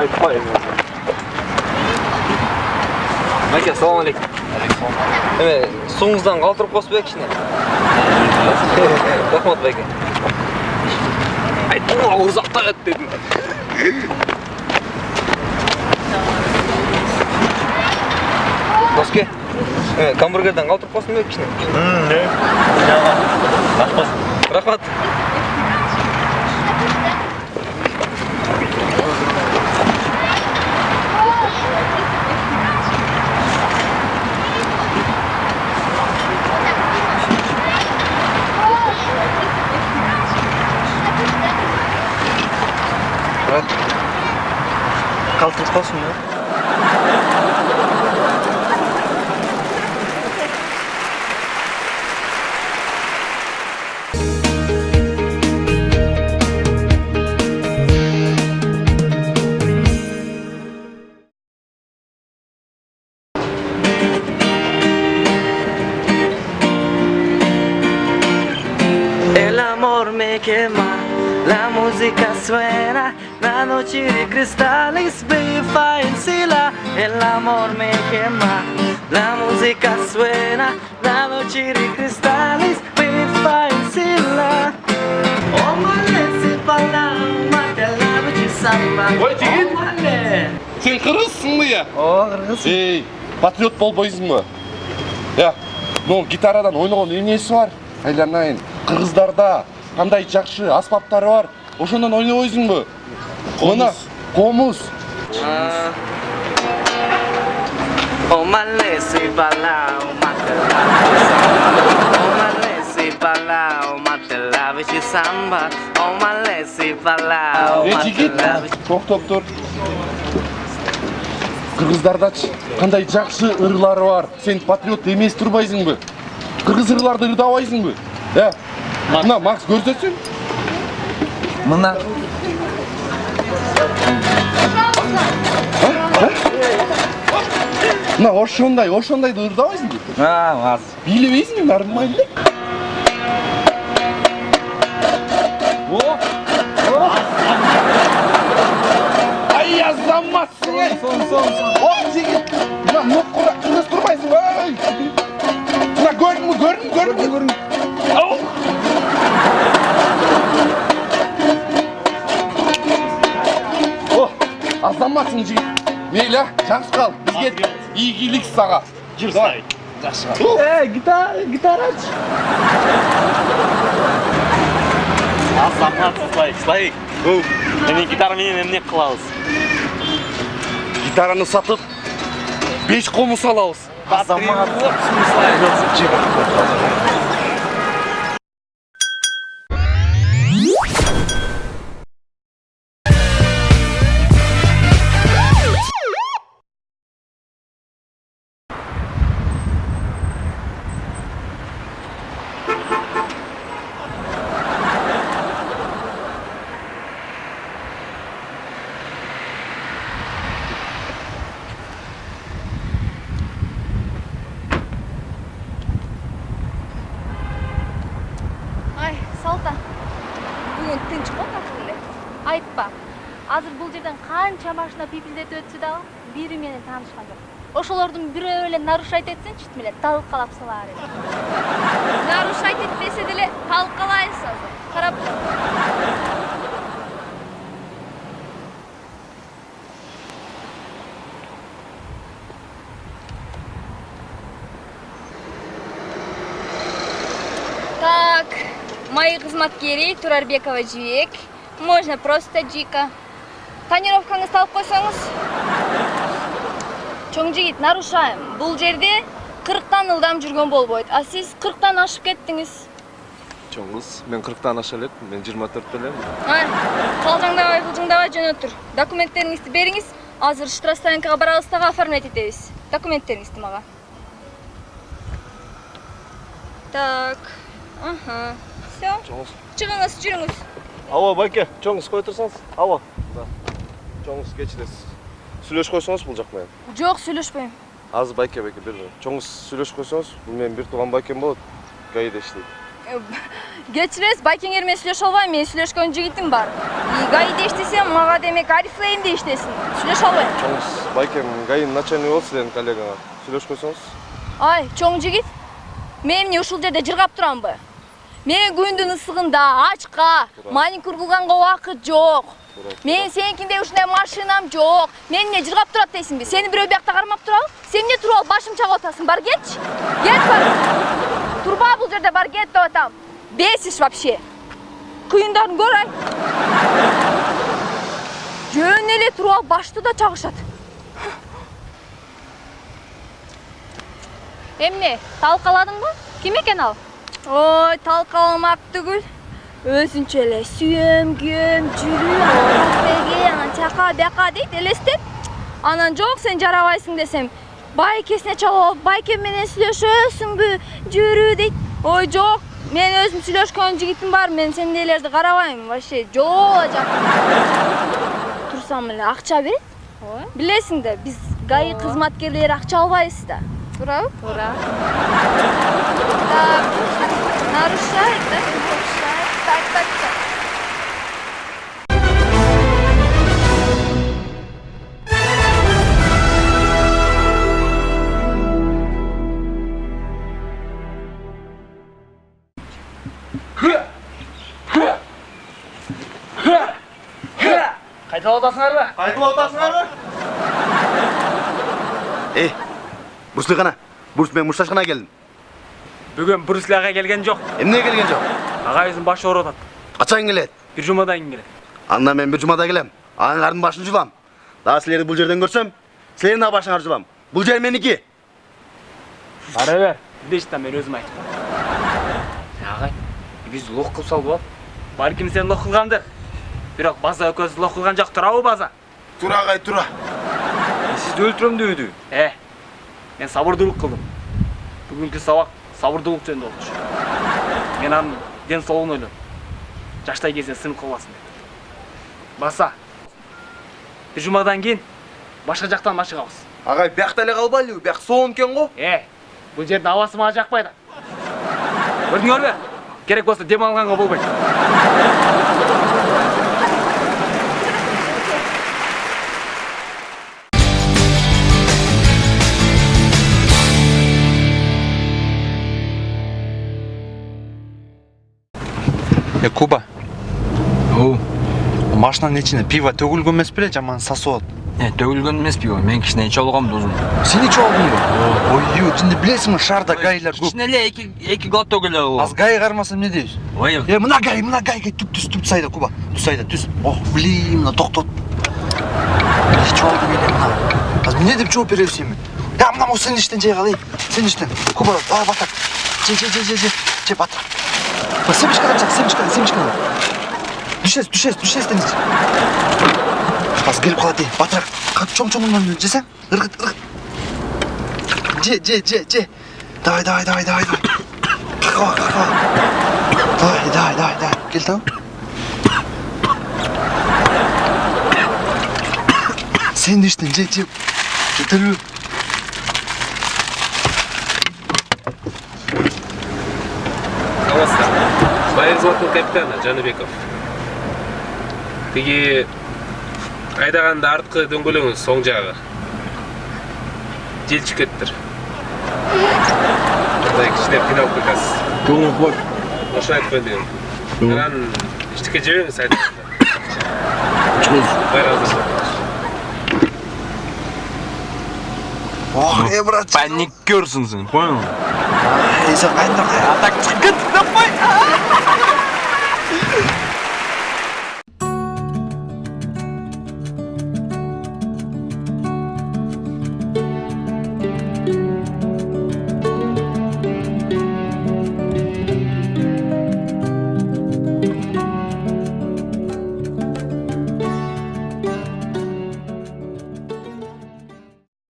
Айтпайм өзім. Мәке, салам алейкум. Суыңыздан қалтырып қосып ек ішіне. Рахмат, Мәке. Айттың ауыр ұзақтақ әт дедім. Доске, гамбургерден қалтырып қосып ек ішіне. Рахмат. Қалтырып қосың ба? El amor me quema, la música suena, la noche de cristales brilla en sila. El amor me quema, la música suena, la noche de cristales brilla en sila. Oh male, para matela bici samba. Ой, жігіт! Oh male. Сен қырғызсың ба я? О, қырғыз. Ей, патриот болбойсың ба? Я, ну гитарадан ойнаған эмнеси бар? Айланайын, қырғыздарда қандай жақсы аспаптары бар. Ошондан ойнобойсуң ба? Мына комуз. Oh male, para matela. Oh male, para matela bici samba. Oh male, para Ей, жігіт, тоқтап тұр. Қырғыздардачы қандай жақсы ырлары бар. Сен патриот емес тұрбайсың ба? Қырғыз ырларды ырдабайсың ба? Я, мына Макс көрсетсең. Мына. Мына ошондайды ырдабайсың ба? Аз. Билебейсің ба? Нормально. Ай, азаматсың, ей! О, жігіт! Мына мұққыра қырғыз тұрмайсың, ой! Мына көрдің. Ау! О, азаматсың, жігіт. Мейлі, жақсы қал. Бізге игілік саға. Жүрсай. Гитарач. Азамат, слайк. Мен гитарамен эмне кылабыз? Гитараны сатып, 5 комуз алабыз. Азамат. Ай, Салта. Бүгін тынч болмасын эле. Айтпа. Азыр бул жерден канча машина пипилдетип өтсө дагы бири менен таанышкан жок. Ошолордун бирөө эле нарушать этсин, чит эле талкалап салаар эле. Нарушать этпесе деле талкалайсыз азыр. Карап тур. Так, мои кызматкери Турарбекова Жибек. Можно просто Джика. Тонировкаңызды алып койсоңуз. Чоң жигит, нарушаем. Бул жерде 40-тан ылдам жүргөн болбойт. А сиз 40-тан ашып кеттиңиз. Чоңыз, мен 40-тан аша элем, мен 24 элем. Калжаңдабай, кылжыңдабай жөнөп тур. Документтериңизди бериңиз. Азыр штрафстоянкага барабыз дагы оформлять этебиз. Документтериңизди мага. Так. Ага. Всё. Чыгыңыз, жүрүңүз. Алло, байке, чоңыз кой турсаңыз? Алло. Да. Чоңыз кечиресиз. Сүйлөшүп койсоңуз бул жак менен. Жок, сүйлөшпөйм. Азыр байке бер. Чоңыз сүйлөшүп койсоңуз, бул менин бир тууган байкем болот. ГАИде иштейт. Кечиресиз, Байкеңер менен сүйлөшө албайм, мен сүйлөшкөн жигитим бар. ГАИде иштесем, мага демек Арифлейм де иштесин. Сүйлөшө албайм. Байкем, ГАИнин начальниги болуп сиздердин коллегаңар. Сүйлөшпөсөңүз? Ай, чоң жигит. Мен эмне ушул жерде жыргап турамбы? Мен күндүн ысыгында ачка, маникюр кылганга убакыт жок. Мен сеникиндей ушундай машинам жок. Мен эмне жыргап турат дейсиңби? Сени бирөө биякта кармап турабы? Сен эмне туруп алып башым чагып атасың? Бар кетчи. Кет бар. Турба бул жерде, бар кет деп атам. Бесиш вообще. Кыйындарын көр ай. Жөн эле туруп алып башты да чагышат. Эмне, талкаладыңбы? Ким экен ал? Ой, талкаламак түгүл. Өзүнчө эле сүйөм, күйөм, жүрүм, деген, чака, бяка дейт, элестет. Анан жок, сен жарабайсың десем, байкесине чалып, байке менен сүйлөшөсүңбү, жүрү дейт. Ой, жок, мен өзүм сүйлөшкөн жигитим бар, мен сендейлерди карабайм, вообще жоо жак. Турсам эле акча берет. Билесиң да, биз ГАИ кызматкерлери акча албайбыз да. Туурабы? Туура. Так, нарушает, да? Нарушает. Так. Кайталап атасыңарбы? Кайтып атасыңарбы? Бурслы гана. Бурс мен мушташкана келдим. Бүгін Брюслага келген жоқ. Эмне келген жок? Ағайызың башы ауырып атат. Качан келет? Bir жумадан кийин келет. Анда мен бир жумада келем. Аңардын башын жулам. Дагы силерди бул жерден көрсөм, силердин да башыңарды жулам. Бул жер меники. Бара бер. Дешта мен өзүм айтып. Агай, биз лох кылып салып ал. Балким сен лох кылгандыр. Бирок база экөөбүз лох кылган жок, турабы база? Тура агай, тура. Сизди өлтүрөм дебеди. Мен сабырдуулук кылдым. Бүгүнкү сабак сабырдуулук жөнүндө болчу. Мен анын ден соолугун ойлодум. Жаштай кезде сынып калбасын деп. Баса. Bir жумадан кийин башка жактан машыгабыз. Агай, биякта эле калбайлыбы? Бияк соон экен го. Бул жердин абасы мага жакпайт. Көрдүңөрбү? Керек болсо дем алганга болбойт. Куба. Машинанын ичине пиво төгүлгөн эмес беле, жаман сасып атат. Төгүлгөн эмес пиво. Мен кичине ичип алгам досум. Сен ичип алдыңбы? Ой, жинди билесиңби, шаарда гаилер көп. Кичине эле эки глоток эле алгам. Аз гаи кармасам эмне дейбиз? Ой. Мына гаи түп сайда, Куба. Түп сайда, түз. Ох, блин, мына токтот. Ичип алдым эле мына. Аз эмне деп жооп беребиз эми? Мына сен иштен жей кал, сен иштен. Куба, батак. Же, батак. Семечкадан чак, семечкадан. Düşes deniz. Az gelip kala değil, batrak. Çom jesen, ırgıt. Ce. Давай. Kakava. Давай. Gel tamam. Sen de içtin, ce. Getir. Аласта. Байыр взводтун капитаны Жаныбеков. Тиги айдаганда арткы дөңгөлөңүн соң жагы. Желчип кеттир. Мындай кичине кыйналып кетасыз. Көңүл кой. Ошо айтпай дегем. Анан иштикке жибериңиз айдаганда. Байыр азыр. Ох, брат. Паникерсың сен, понял? Эй, сен кайда? Так, чыгып, давай.